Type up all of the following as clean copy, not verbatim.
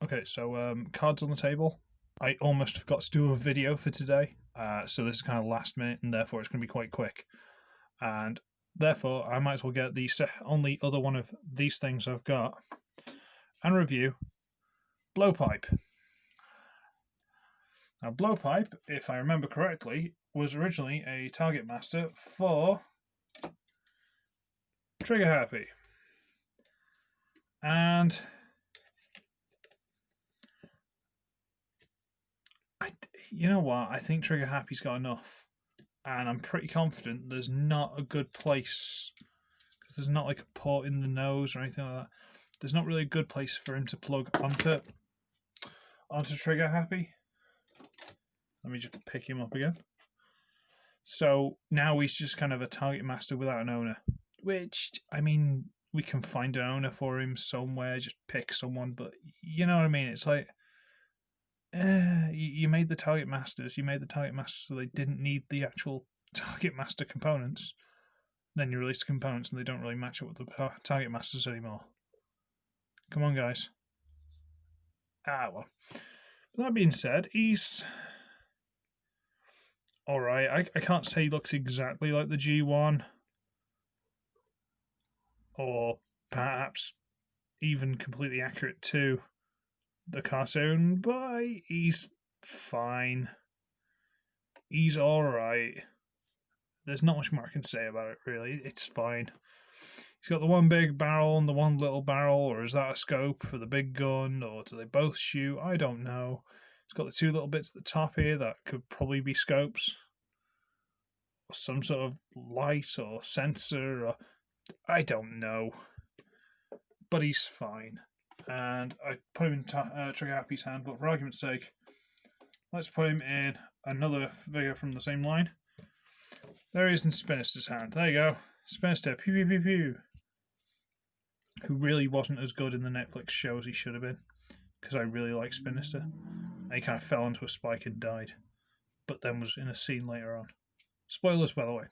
Okay, so cards on the table. I almost forgot to do a video for today, so this is kind of last minute, and therefore it's going to be quite quick. And therefore, I might as well get the only other one of these things I've got and review Blowpipe. Now, Blowpipe, if I remember correctly, was originally a target master for Trigger Happy. And you know what? I think Trigger Happy's got enough. And I'm pretty confident there's not a good place, because there's not like a port in the nose or anything like that. There's not really a good place for him to plug onto Trigger Happy. Let me just pick him up again. So now he's just kind of a target master without an owner, which, I mean, we can find an owner for him somewhere, just pick someone, but you know what I mean? It's like, you made the target masters. You made the target masters so they didn't need the actual target master components. Then you release the components and they don't really match up with the target masters anymore. Come on, guys. Well. That being said, he's alright. I can't say he looks exactly like the G1. Or perhaps even completely accurate to the cartoon, but he's fine. He's alright. There's not much more I can say about it, really. It's fine. He's got the one big barrel and the one little barrel, or is that a scope for the big gun, or do they both shoot? I don't know. He's got the two little bits at the top here that could probably be scopes, or some sort of light or sensor, or I don't know. But he's fine. And I put him in Trigger Happy's hand, but for argument's sake, let's put him in another figure from the same line. There he is in Spinister's hand. There you go. Spinister, pew pew pew pew. Who really wasn't as good in the Netflix show as he should have been, because I really like Spinister. And he kind of fell into a spike and died, but then was in a scene later on. Spoilers, by the way.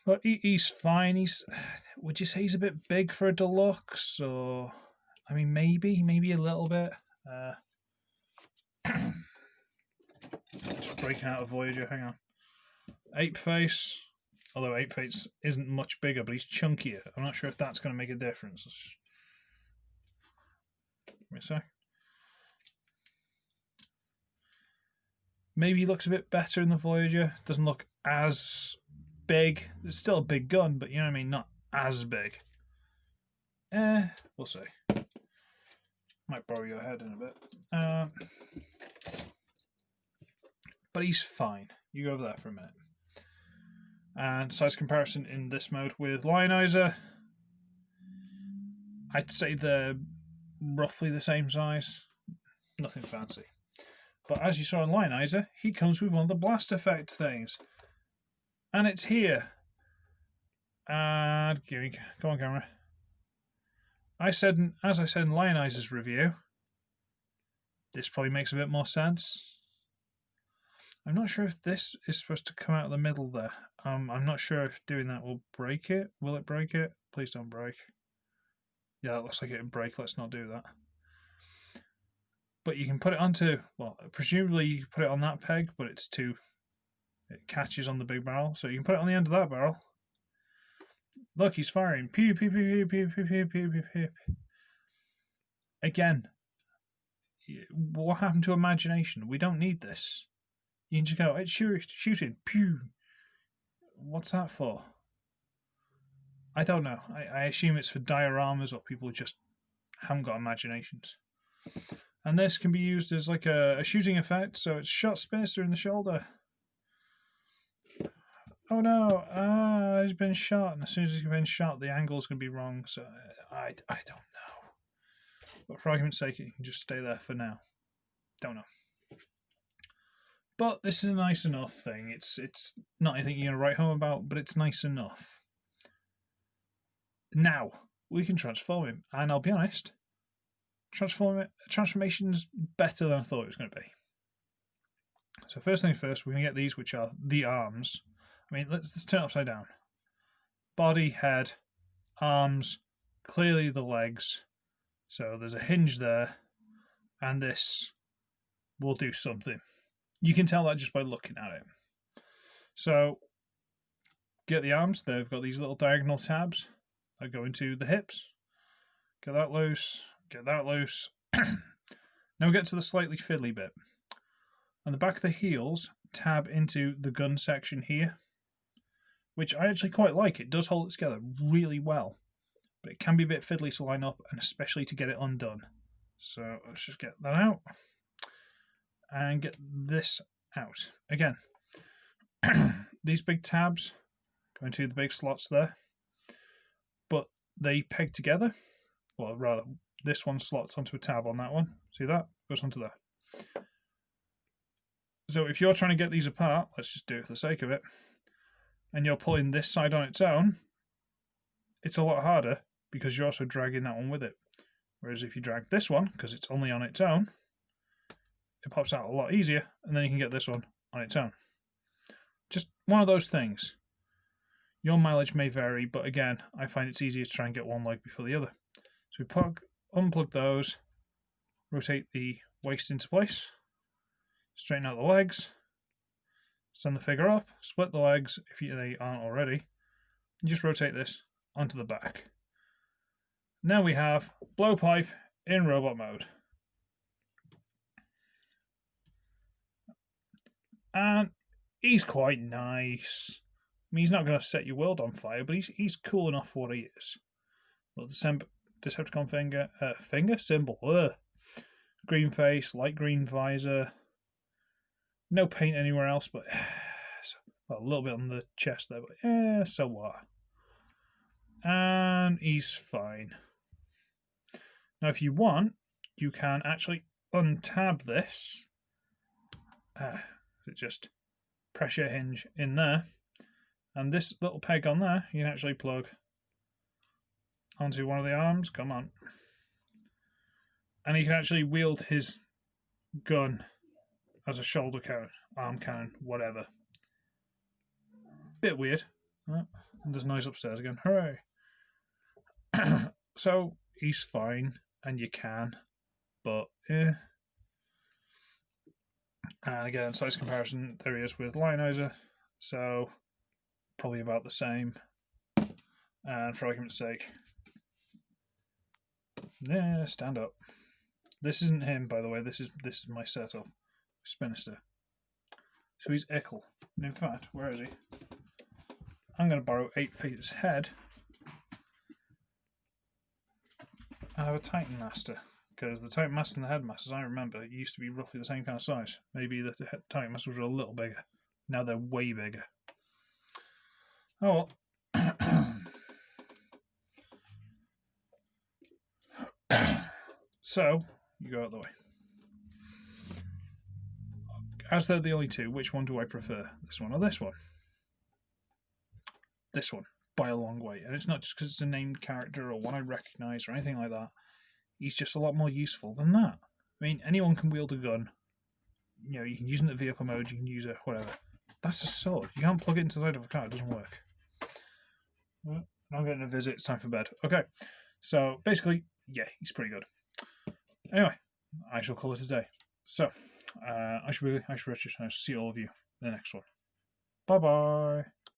But he's fine. Would you say he's a bit big for a deluxe? Or, I mean, maybe a little bit. Just breaking out of Voyager. Hang on. Ape Face. Although Ape Face isn't much bigger, but he's chunkier. I'm not sure if that's going to make a difference. Give me a sec. Maybe he looks a bit better in the Voyager. Doesn't look as big. It's still a big gun, but you know what I mean? Not as big. We'll see. Might borrow your head in a bit. But he's fine. You go over there for a minute. And size comparison in this mode with Lionizer, I'd say they're roughly the same size. Nothing fancy. But as you saw in Lionizer, he comes with one of the blast effect things. And it's here. And come on, camera. As I said in Lionizer's review, this probably makes a bit more sense. I'm not sure if this is supposed to come out of the middle there. I'm not sure if doing that will break it. Will it break it? Please don't break. Yeah, that looks like it would break. Let's not do that. But you can put it onto, well, presumably you can put it on that peg, but it catches on the big barrel. So you can put it on the end of that barrel. Look, he's firing. Pew, pew, pew, pew, pew, pew, pew, pew, pew. Again, what happened to imagination? We don't need this. You can just go, it's shooting. Pew. What's that for? I don't know. I assume it's for dioramas or people who just haven't got imaginations. And this can be used as like a shooting effect, so it's shot Spinister in the shoulder. Oh no, he's been shot, and as soon as he's been shot, the angle's going to be wrong, so I don't know. But for argument's sake, it can just stay there for now. Don't know. But this is a nice enough thing. It's not anything you're going to write home about, but it's nice enough. Now, we can transform him, and I'll be honest, transformation's better than I thought it was going to be. So first thing first, we're going to get these, which are the arms. I mean, let's turn it upside down. Body, head, arms, clearly the legs, So there's a hinge there, and this will do something. You can tell that just by looking at it. So get the arms. They've got these little diagonal tabs that go into the hips. Get that loose. Get that loose. Now we get to the slightly fiddly bit. On the back of the heels, tab into the gun section here, which I actually quite like. It does hold it together really well, but it can be a bit fiddly to line up, and especially to get it undone. So let's just get that out and get this out. Again, these big tabs go into the big slots there, but they peg together. Well, rather, this one slots onto a tab on that one. See that? Goes onto there. So if you're trying to get these apart, let's just do it for the sake of it, and you're pulling this side on its own, it's a lot harder because you're also dragging that one with it. Whereas if you drag this one, because it's only on its own, it pops out a lot easier, and then you can get this one on its own. Just one of those things. Your mileage may vary, but again, I find it's easier to try and get one leg before the other. So we unplug those, rotate the waist into place, straighten out the legs, stand the figure up, split the legs if they aren't already, and just rotate this onto the back. Now we have Blowpipe in robot mode. And he's quite nice. I mean, he's not going to set your world on fire, but he's cool enough for what he is. Little Decepticon finger symbol. Ugh. Green face, light green visor. No paint anywhere else, but well, a little bit on the chest there, but so what? And he's fine. Now, if you want, you can actually untab this. Just press your hinge in there, and this little peg on there, you can actually plug onto one of the arms. Come on. And he can actually wield his gun as a shoulder cannon, arm cannon, whatever. Bit weird. Oh, there's noise upstairs again. Hooray. So he's fine, and you can, but yeah. And again, size comparison, there he is with Lionizer, so probably about the same. And for argument's sake, yeah, stand up. This isn't him, by the way. This is my setup, Spinister. So he's Ickle. And in fact, where is he? I'm going to borrow 8 Feet's head. I have a Titan Master, because the Titan Master and the Headmasters, I remember, used to be roughly the same kind of size. Maybe the Titan Masters were a little bigger. Now they're way bigger. Oh well. So, you go out the way. As they're the only two, which one do I prefer? This one or this one? This one, by a long way. And it's not just because it's a named character or one I recognise or anything like that. He's just a lot more useful than that. I mean, anyone can wield a gun. You know, you can use it in the vehicle mode, you can use it, whatever. That's a sword. You can't plug it into the side of a car, it doesn't work. Well, I'm getting a visit, it's time for bed. Okay, so basically, yeah, he's pretty good. Anyway, I shall call it a day. So, I shall be Richard, and I'll see all of you in the next one. Bye-bye.